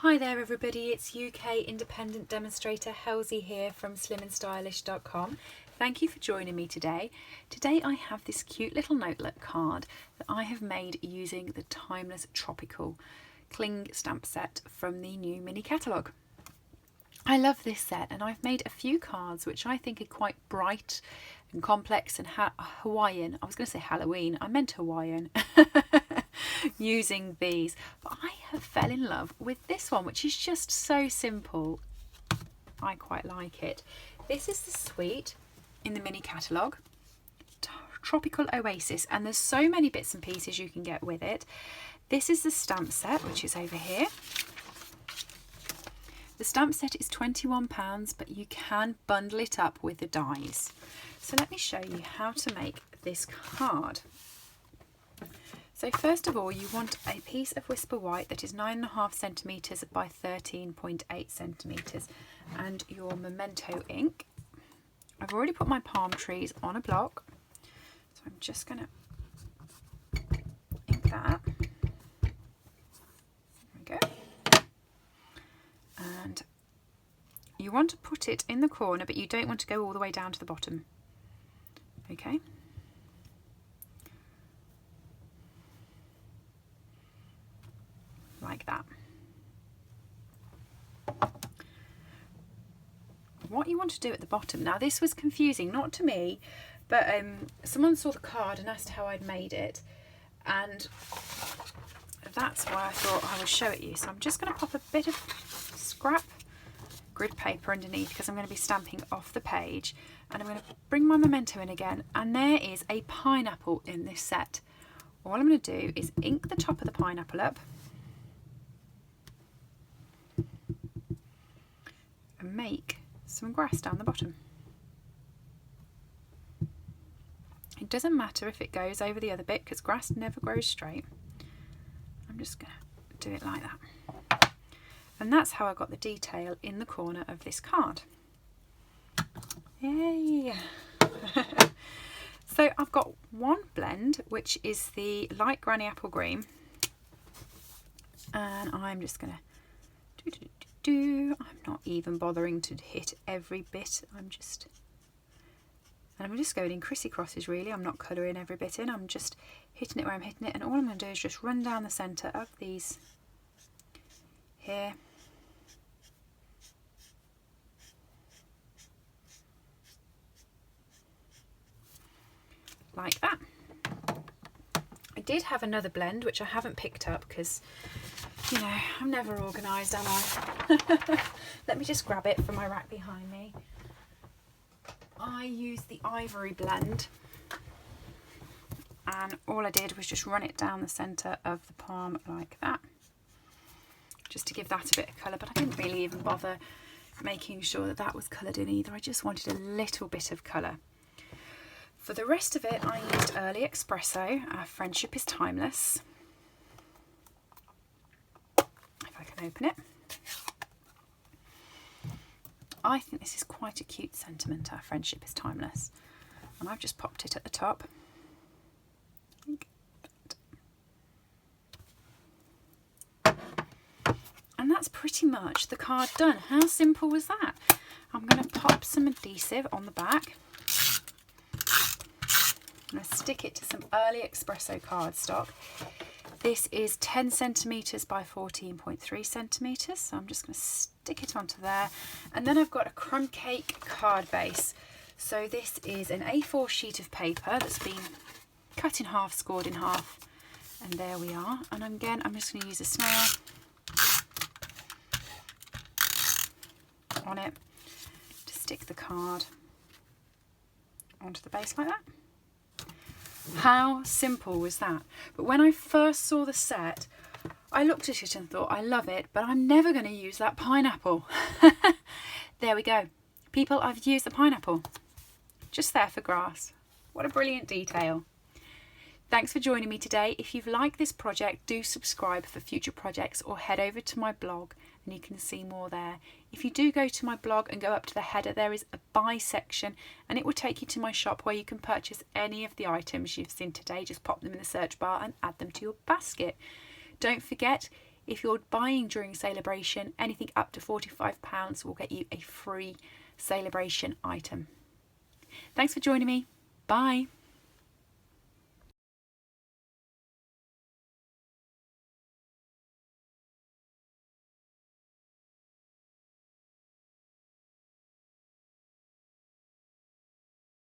Hi there everybody, it's UK independent demonstrator Helsie here from slimandstylish.com. Thank you for joining me today. Today I have this cute little notelet card that I have made using the Timeless Tropical Cling stamp set from the new Mini Catalogue. I love this set and I've made a few cards which I think are quite bright and complex and Hawaiian. I was going to say Halloween, I meant Hawaiian. Using these, but I have fell in love with this one, which is just so simple. I quite like it. This is the suite in the Mini Catalogue, Tropical Oasis, and there's so many bits and pieces you can get with it. This is the stamp set, which is over here. The stamp set is £21, but you can bundle it up with the dies. So let me show you how to make this card. So first of all, you want a piece of Whisper White that is 9.5 centimetres by 13.8 centimetres and your Memento ink. I've already put my palm trees on a block, so I'm just going to ink that. There we go. And you want to put it in the corner, but you don't want to go all the way down to the bottom. Okay. Like that. What you want to do at the bottom, now this was confusing, not to me, but someone saw the card and asked how I'd made it, and that's why I thought I would show it you. So I'm just going to pop a bit of scrap grid paper underneath because I'm going to be stamping off the page, and I'm going to bring my Memento in again, and there is a pineapple in this set. All I'm going to do is ink the top of the pineapple up and make some grass down the bottom. It doesn't matter if it goes over the other bit because grass never grows straight. I'm just going to do it like that. And that's how I got the detail in the corner of this card. Yay! So I've got one blend, which is the light granny apple green, and I'm just going to I'm not even bothering to hit every bit. I'm just going in crissy crosses really. I'm not colouring every bit in. I'm just hitting it where I'm hitting it, and all I'm going to do is just run down the centre of these here. Like that. I did have another blend which I haven't picked up because, you know, I'm never organised, am I? Let me just grab it from my rack behind me. I used the ivory blend, and all I did was just run it down the centre of the palm like that, just to give that a bit of colour, but I didn't really even bother making sure that that was coloured in either. I just wanted a little bit of colour. For the rest of it, I used Early Espresso, Friendship is Timeless. If I can open it. I think this is quite a cute sentiment, Friendship is Timeless. And I've just popped it at the top. And that's pretty much the card done. How simple was that? I'm going to pop some adhesive on the back. I'm going to stick it to some Early Espresso cardstock. This is 10 centimetres by 14.3 centimetres, so I'm just going to stick it onto there. And then I've got a crumb cake card base. So this is an A4 sheet of paper that's been cut in half, scored in half, and there we are. And again, I'm just going to use a snail on it to stick the card onto the base like that. How simple was that? But when I first saw the set, I looked at it and thought, I love it, but I'm never going to use that pineapple. There we go. People, I've used the pineapple. Just there for grass. What a brilliant detail. Thanks for joining me today. If you've liked this project, do subscribe for future projects or head over to my blog and you can see more there. If you do go to my blog and go up to the header, there is a buy section and it will take you to my shop where you can purchase any of the items you've seen today. Just pop them in the search bar and add them to your basket. Don't forget, If you're buying during Sale-a-bration, anything up to £45 will get you a free Sale-a-bration item. Thanks for joining me. Bye.